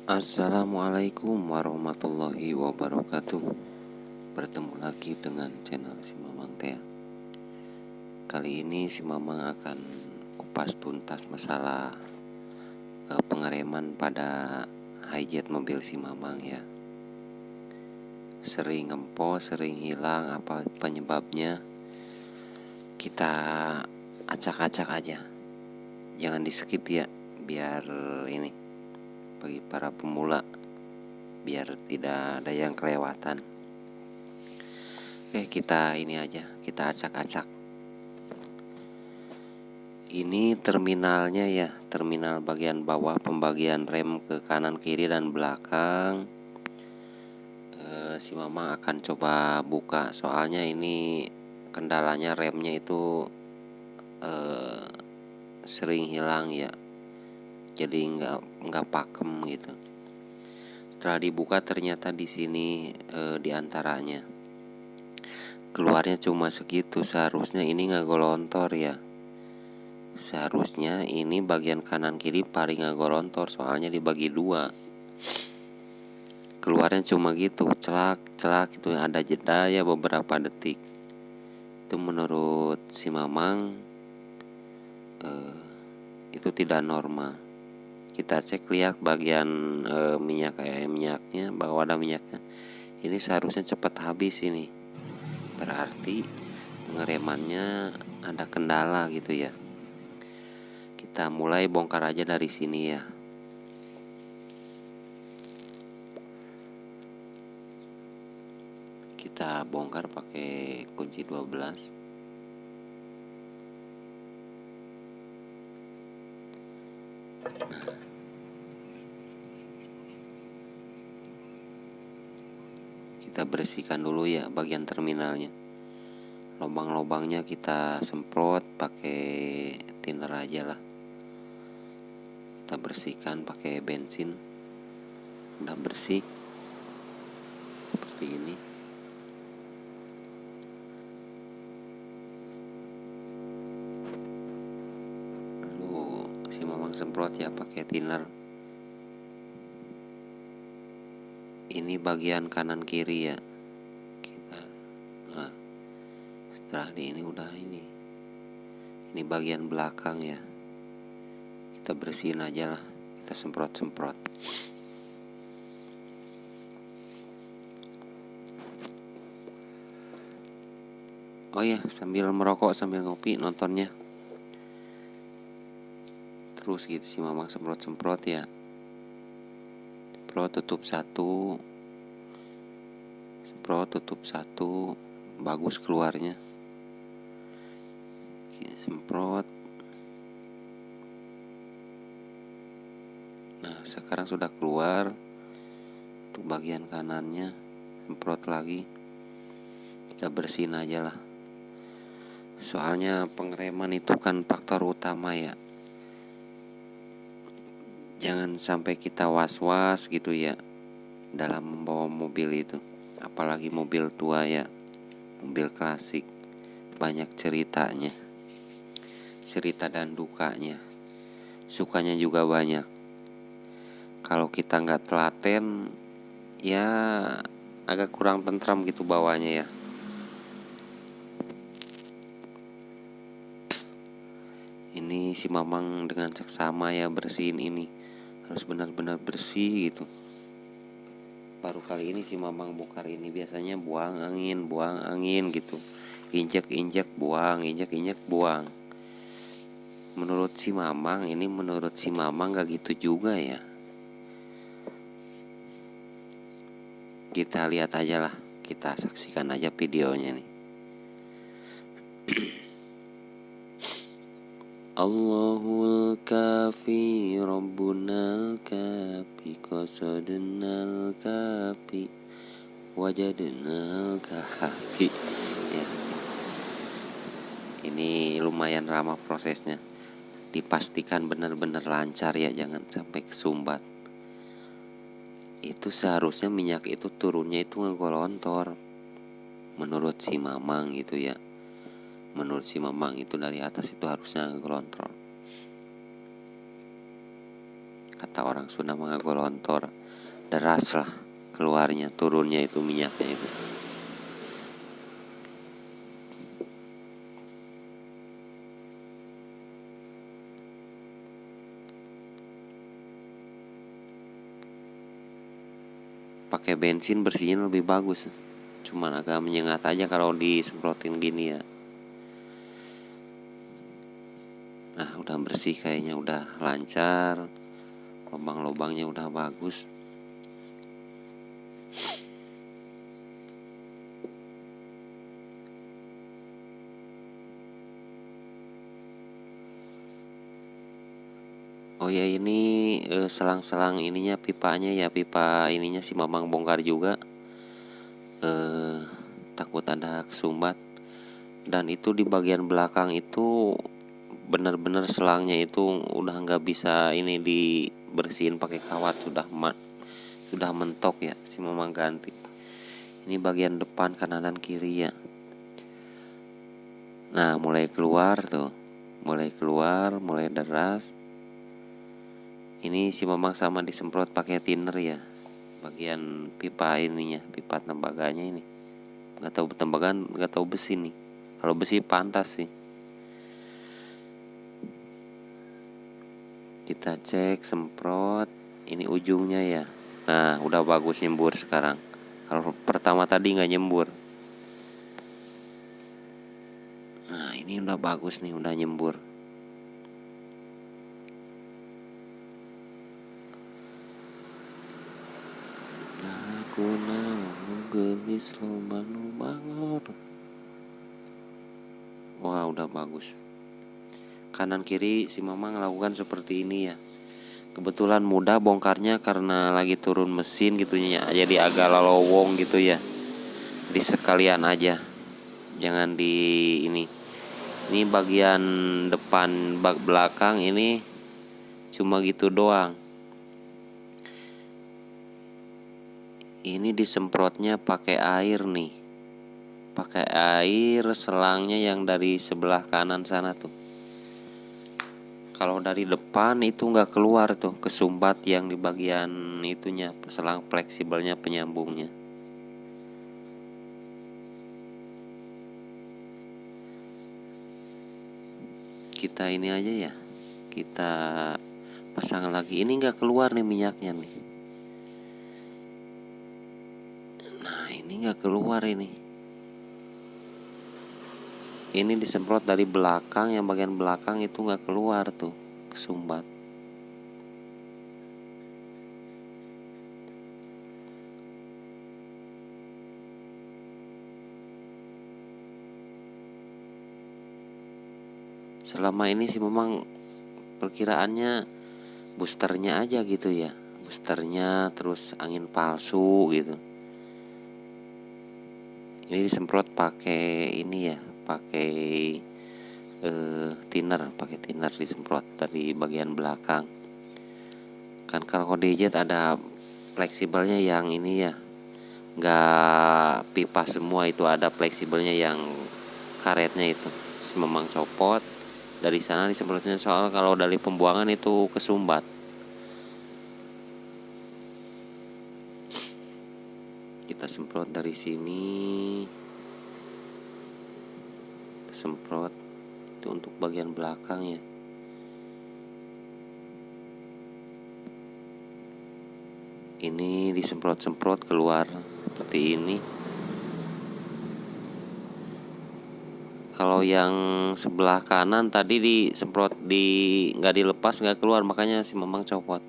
Assalamualaikum warahmatullahi wabarakatuh. Bertemu lagi dengan channel si Mamang Tea. Kali ini si Mamang akan kupas tuntas masalah pengereman pada hijet mobil si Mamang ya. Sering ngempos, sering hilang, apa penyebabnya? Kita acak-acak aja. Jangan di skip ya, biar ini bagi para pemula, biar tidak ada yang kelewatan. Oke, kita ini aja, kita acak-acak. Ini terminalnya ya, terminal bagian bawah, pembagian rem ke kanan, kiri, dan belakang. Si Mama akan coba buka, soalnya ini kendalanya remnya itu sering hilang ya, jadi nggak pakem gitu. Setelah dibuka ternyata di sini diantaranya keluarnya cuma segitu. Seharusnya ini nggak golontor ya. Seharusnya ini bagian kanan kiri paling nggak golontor, soalnya dibagi dua. Keluarnya cuma gitu, celak itu ada jeda ya beberapa detik. Itu menurut si Mamang itu tidak normal. Kita cek lihat bagian minyak minyaknya, bahwa ada minyaknya. Ini seharusnya cepat habis ini. Berarti pengeremannya ada kendala gitu ya. Kita mulai bongkar aja dari sini ya. Kita bongkar pakai kunci 12. Kita bersihkan dulu ya bagian terminalnya. Lubang-lubangnya kita semprot pakai thinner aja lah. Kita bersihkan pakai bensin. Udah bersih seperti ini. Lalu si Mamang semprot ya pakai thinner. Ini bagian kanan kiri ya. Setelah ini udah ini bagian belakang ya. Kita bersihin aja lah, kita semprot. Oh ya, sambil merokok sambil ngopi nontonnya. Terus gitu si Mamang semprot ya. Semprot tutup satu, bagus keluarnya. Semprot. Nah, sekarang sudah keluar. Untuk bagian kanannya semprot lagi. Kita bersihin aja lah. Soalnya pengereman itu kan faktor utama ya. Jangan sampai kita was-was gitu ya dalam membawa mobil itu. Apalagi mobil tua ya, mobil klasik. Banyak ceritanya, cerita dan dukanya. Sukanya juga banyak. Kalau kita gak telaten ya agak kurang tentram gitu bawanya ya. Ini si Mamang dengan seksama ya bersihin ini. Harus benar-benar bersih gitu. Baru kali ini si Mamang bongkar ini. Biasanya buang angin gitu. Injek buang. Menurut si Mamang gak gitu juga ya. Kita lihat aja lah. Kita saksikan aja videonya nih. Allahul kafi Rabbunal kafi qasadnal kafi wajadnal kafi ya. Ini lumayan ramah prosesnya. Dipastikan benar-benar lancar ya, jangan sampai kesumbat. Itu seharusnya minyak itu turunnya itu ngegolontor. Menurut si Mamang gitu ya. Menurut si Mamang itu dari atas itu harusnya ngegelontor. kata orang Sunda mengagolontor, deras lah keluarnya, turunnya itu minyaknya itu. Pakai bensin bersihnya lebih bagus, cuman agak menyengat aja kalau disemprotin gini ya. Nah udah bersih kayaknya, udah lancar, lubang-lubangnya udah bagus. Oh ya ini selang-selang ininya pipanya ya, pipa ininya si Mamang bongkar juga, takut ada kesumbat. Dan itu di bagian belakang itu bener-bener selangnya itu udah nggak bisa ini dibersihin pakai kawat, sudah mentok ya si Mamang ganti. Ini bagian depan kanan dan kiri ya. Nah mulai keluar tuh, mulai deras. Ini si Mamang sama disemprot pakai thinner ya, bagian pipa ininya, pipa tembaganya ini. Nggak tahu tembagan, nggak tahu besi nih. Kalau besi pantas sih. Kita cek, semprot, ini ujungnya ya. Nah udah bagus nyembur sekarang. Kalau pertama tadi nggak nyembur. Nah ini udah bagus nih, udah nyembur. Aku nau gelis lomanu bangor. Wah udah bagus. Kanan kiri si Mamang lakukan seperti ini ya. Kebetulan mudah bongkarnya karena lagi turun mesin gitu ya. Jadi agak lolowong gitu ya. Di sekalian aja. Jangan di ini. Ini bagian depan bak belakang ini cuma gitu doang. Ini disemprotnya pakai air nih. Pakai air selangnya yang dari sebelah kanan sana tuh. Kalau dari depan itu nggak keluar tuh, kesumbat yang di bagian itunya, selang fleksibelnya, penyambungnya. Kita ini aja ya, kita pasang lagi. Ini nggak keluar nih minyaknya nih. Nah ini nggak keluar ini. Ini disemprot dari belakang, yang bagian belakang itu nggak keluar tuh, kesumbat. Selama ini sih memang perkiraannya boosternya aja gitu ya, boosternya terus angin palsu gitu. Ini disemprot pakai ini ya, pakai thinner disemprot dari bagian belakang. Kan kalau DJ ada fleksibelnya yang ini ya, nggak pipa semua, itu ada fleksibelnya yang karetnya itu. Memang copot dari sana disemprotnya, soal kalau dari pembuangan itu kesumbat. Kita semprot dari sini, semprot itu untuk bagian belakang ya. Ini disemprot-semprot keluar seperti ini. Kalau yang sebelah kanan tadi disemprot nggak dilepas, nggak keluar, makanya si Mamang copot.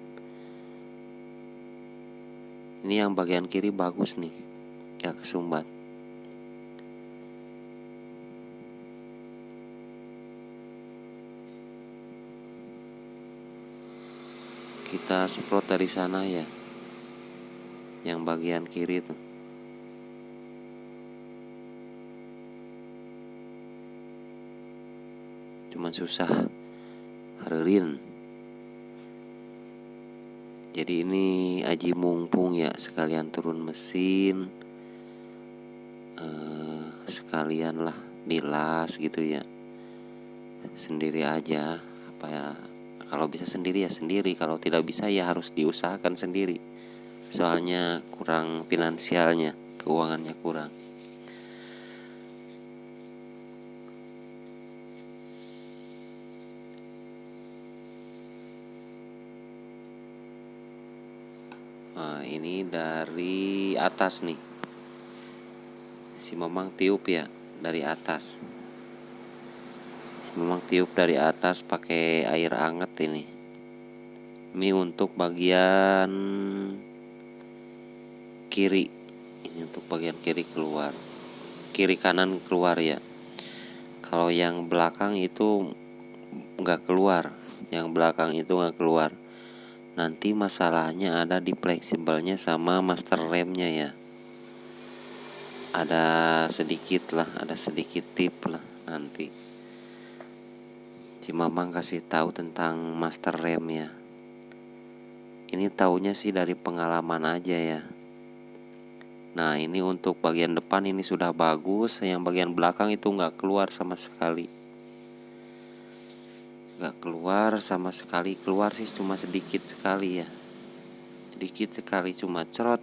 Ini yang bagian kiri bagus nih, ya kesumbat. Kita semprot dari sana ya, yang bagian kiri tuh. Cuman susah harerin. Jadi ini aji mumpung ya, sekalian turun mesin, sekalian lah dilas gitu ya, sendiri aja apa ya, kalau bisa sendiri ya sendiri, kalau tidak bisa ya harus diusahakan sendiri, soalnya kurang finansialnya, keuangannya kurang. Nah, ini dari atas nih, si Mamang tiup ya dari atas. Si Mamang tiup dari atas pakai air hangat ini. Ini untuk bagian kiri. Ini untuk bagian kiri keluar. Kiri kanan keluar ya. Kalau yang belakang itu nggak keluar. Yang belakang itu nggak keluar. Nanti masalahnya ada di fleksibelnya sama master remnya ya. Ada sedikit tip lah nanti. Si Mamang kasih tahu tentang master rem ya. Ini taunya sih dari pengalaman aja ya. Nah, ini untuk bagian depan ini sudah bagus, yang bagian belakang itu nggak keluar sama sekali. Nggak keluar sama sekali, keluar sih cuma sedikit sekali ya. Sedikit sekali, cuma cerot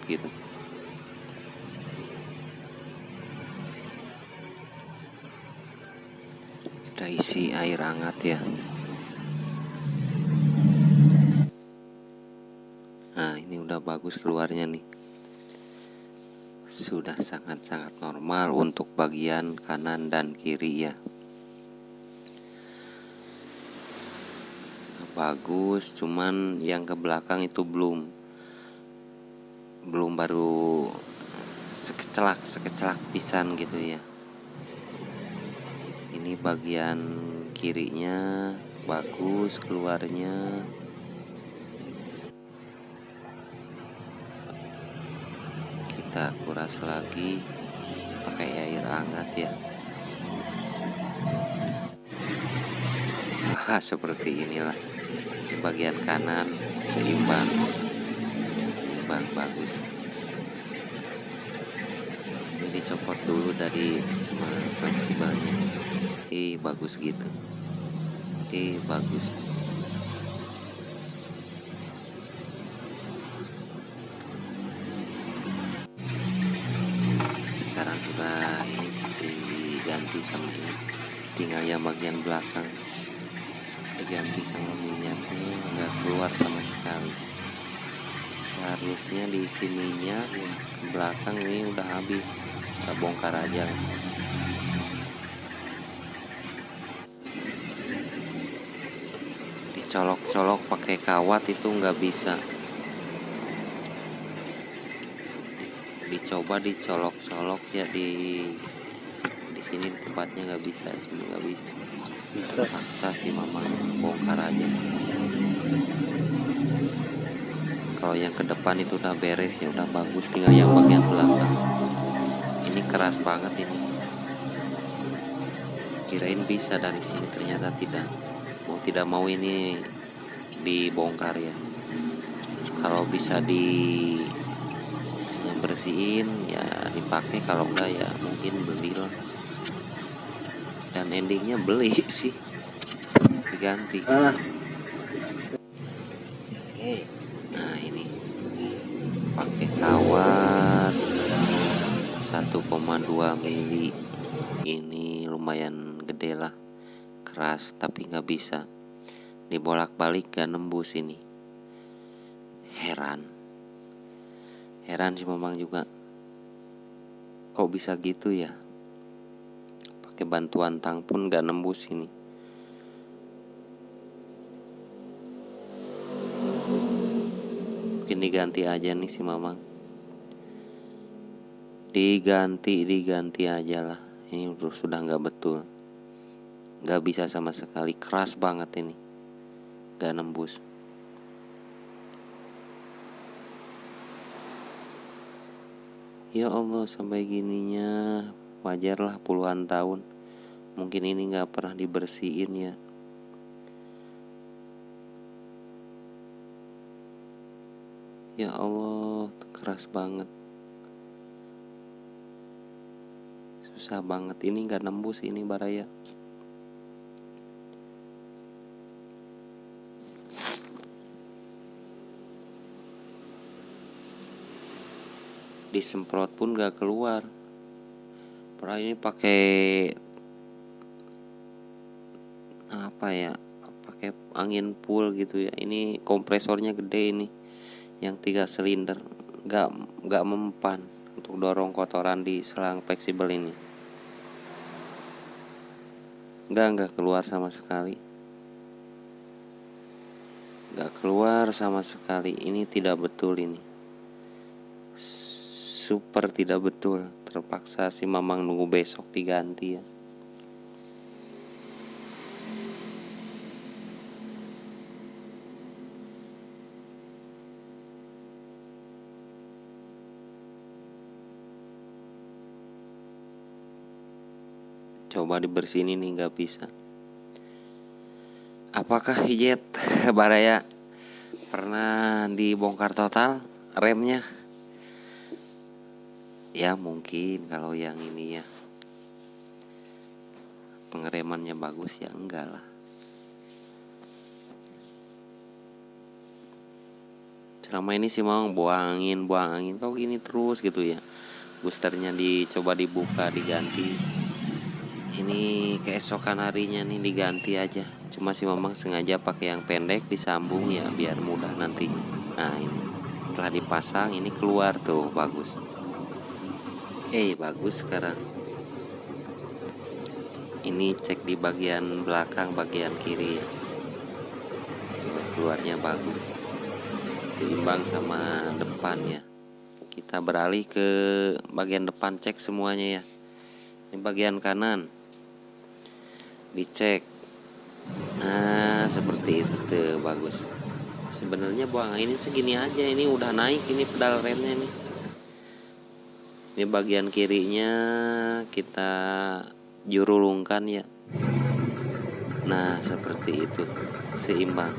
gitu. Kita isi air hangat ya. Nah, ini udah bagus keluarnya nih. Sudah sangat-sangat normal untuk bagian kanan dan kiri ya. Bagus, cuman yang ke belakang itu belum baru sekecelak pisan gitu ya. Ini bagian kirinya bagus keluarnya. Kita kuras lagi pakai air hangat ya. Seperti inilah. Bagian kanan seimbang bagus. Ini dicopot dulu dari fleksibelnya. Bagus gitu. Bagus. Sekarang sudah ini diganti sama ini. Tinggal yang bagian belakang diganti sama minyaknya, nggak keluar sama sekali. Seharusnya diisi minyak, ke belakang ini udah habis, kita bongkar aja. Dicolok-colok pakai kawat itu nggak bisa. Dicoba dicolok-colok ya di sini tempatnya nggak bisa, cuma nggak bisa. Paksa sih Mama bongkar aja. Kalau yang ke depan itu udah beres ya, udah bagus, tinggal yang bagian belakang. Ini keras banget ini. Kirain bisa dari sini, ternyata tidak. Mau tidak mau ini dibongkar ya. Kalau bisa bersihin ya dipakai, kalau enggak ya mungkin beli lah. Dan endingnya beli sih, diganti. Nah, ini pakai kawat 1,2 mili. Ini lumayan gede lah, keras tapi nggak bisa dibolak-balik, gak nembus ini. Heran sih Mamang juga, kok bisa gitu ya, pakai bantuan tang pun gak nembus ini. Mungkin diganti aja nih si Mamang, diganti aja lah. Ini sudah nggak betul, nggak bisa sama sekali, keras banget ini, gak nembus. Ya Allah, sampai gininya. Wajar lah, puluhan tahun mungkin ini gak pernah dibersihin ya. Ya Allah, keras banget, susah banget. Ini gak nembus ini baraya. disemprot pun gak keluar. Padahal ini pakai apa ya, pakai angin pool gitu ya. Ini kompresornya gede ini, yang 3 silinder, gak mempan untuk dorong kotoran di selang fleksibel ini. Gak keluar sama sekali, gak keluar sama sekali. Ini tidak betul, ini super tidak betul. Terpaksa si Mamang nunggu besok diganti ya. Coba dibersihin ini gak bisa. Apakah Hijet Baraya pernah dibongkar total remnya? Ya mungkin kalau yang ini ya pengeremannya bagus ya enggak lah. Selama ini sih mau buang angin kok gini terus gitu ya. Boosternya dicoba dibuka diganti. Ini keesokan harinya nih diganti aja. Cuma sih memang sengaja pakai yang pendek disambung ya biar mudah nantinya. Nah ini setelah dipasang ini keluar tuh bagus. Bagus sekarang. Ini cek di bagian belakang, bagian kiri ya. Keluarnya bagus, seimbang sama depan ya. Kita beralih ke bagian depan, cek semuanya ya. Ini bagian kanan dicek. Nah seperti itu tuh, bagus. Sebenarnya buang ini segini aja, ini udah naik ini pedal remnya nih. Ini bagian kirinya kita jurulungkan ya. Nah seperti itu, seimbang,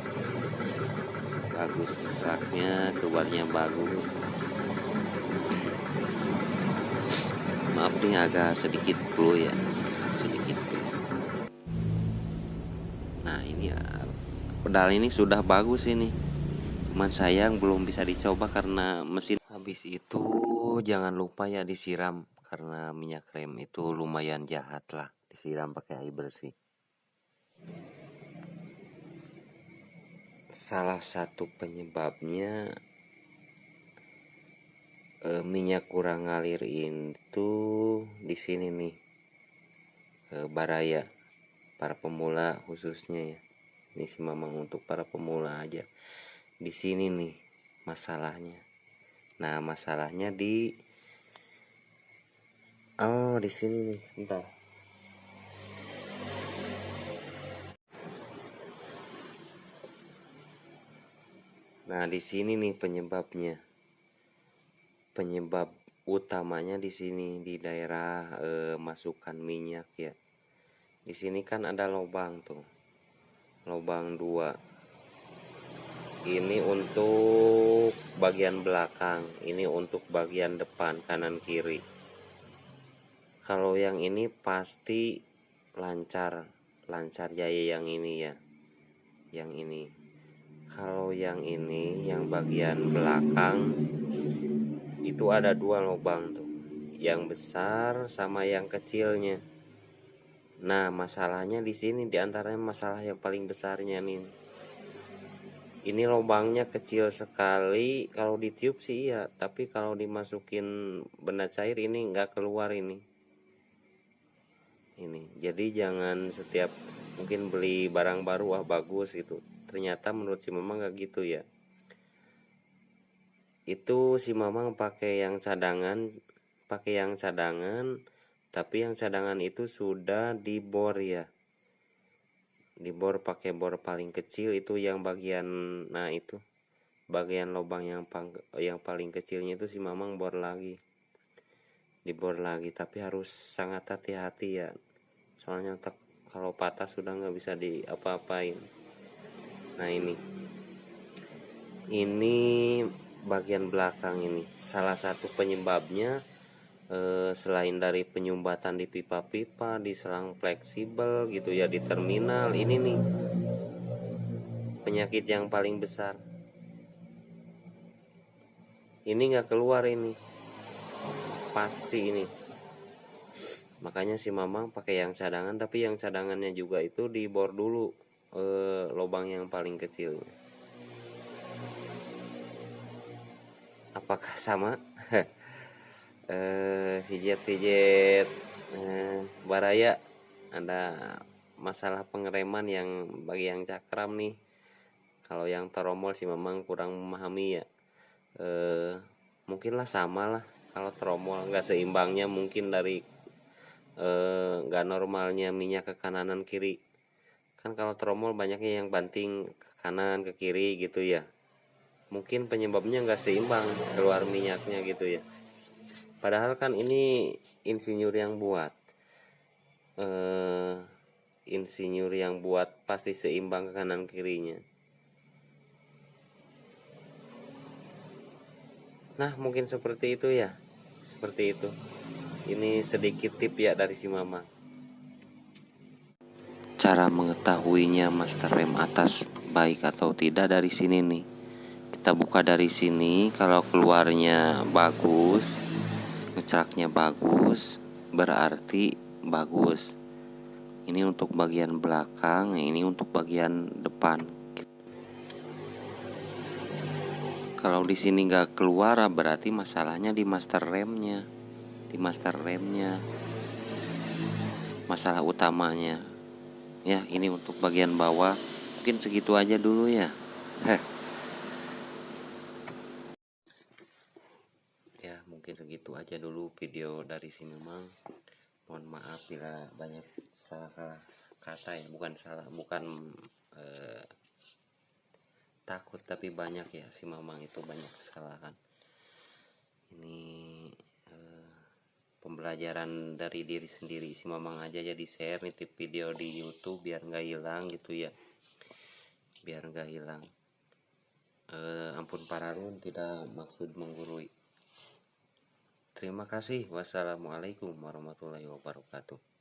bagus. Celaknya keluarnya bagus. Maaf nih agak sedikit glow ya, sedikit glow. Nah ini ya, pedal ini sudah bagus ini. Cuman sayang belum bisa dicoba karena mesin. Habis itu jangan lupa ya disiram, karena minyak rem itu lumayan jahat lah, disiram pakai air bersih. Salah satu penyebabnya minyak kurang ngalir itu di sini nih, Baraya, para pemula khususnya ya. Ini sih memang untuk para pemula aja. Di sini nih masalahnya. Nah masalahnya di sini nih, sebentar. Nah di sini nih penyebabnya. Penyebab utamanya di sini, di daerah masukan minyak ya. Di sini kan ada lubang tuh, lubang 2. Ini untuk bagian belakang, ini untuk bagian depan kanan kiri. Kalau yang ini pasti lancar jaya yang ini ya, yang ini. Kalau yang ini, yang bagian belakang itu ada 2 lubang tuh, yang besar sama yang kecilnya. Nah masalahnya di sini, diantaranya masalah yang paling besarnya nih. Ini lubangnya kecil sekali, kalau ditiup sih iya, tapi kalau dimasukin benda cair ini nggak keluar ini. Jadi jangan setiap mungkin beli barang baru bagus itu, ternyata menurut si Mamang nggak gitu ya. Itu si Mamang pakai yang cadangan, tapi yang cadangan itu sudah dibor ya. Dibor pakai bor paling kecil itu yang bagian, nah itu bagian lubang yang paling kecilnya itu si Mamang bor lagi, dibor lagi, tapi harus sangat hati-hati ya, soalnya kalau patah sudah nggak bisa diapa-apain. Nah ini bagian belakang ini salah satu penyebabnya. Selain dari penyumbatan di pipa-pipa, di selang fleksibel gitu ya, di terminal, ini nih penyakit yang paling besar. Ini nggak keluar ini. pasti ini. Makanya si Mamang pakai yang cadangan, tapi yang cadangannya juga itu dibor dulu lubang yang paling kecil. Apakah sama? Hijet-hijet baraya, ada masalah pengereman yang bagi yang cakram nih. Kalau yang tromol sih memang kurang memahami ya. Mungkinlah sama lah. Kalau tromol nggak seimbangnya mungkin dari nggak normalnya minyak ke kanan kiri. Kan kalau tromol banyaknya yang banting ke kanan ke kiri gitu ya. Mungkin penyebabnya nggak seimbang keluar minyaknya gitu ya. Padahal kan ini insinyur yang buat. Insinyur yang buat pasti seimbang ke kanan kirinya. Nah, mungkin seperti itu ya. Seperti itu. Ini sedikit tip ya dari si Mama. Cara mengetahuinya master rem atas baik atau tidak dari sini nih. Kita buka dari sini, kalau keluarnya bagus, ngecraknya bagus, berarti bagus. Ini untuk bagian belakang, ini untuk bagian depan. Kalau di sini nggak keluar, berarti masalahnya di master remnya. Di master remnya masalah utamanya ya. Ini untuk bagian bawah mungkin segitu aja dulu ya. Ya mungkin segitu aja dulu video dari si Memang. Mohon maaf bila banyak salah kata ya, bukan takut, tapi banyak ya si Mamang itu banyak kesalahan. Ini pembelajaran dari diri sendiri. Si Mamang aja jadi share nitip video di YouTube biar nggak hilang gitu ya, biar nggak hilang. Ampun pararun, tidak maksud menggurui. Terima kasih. Wassalamualaikum warahmatullahi wabarakatuh.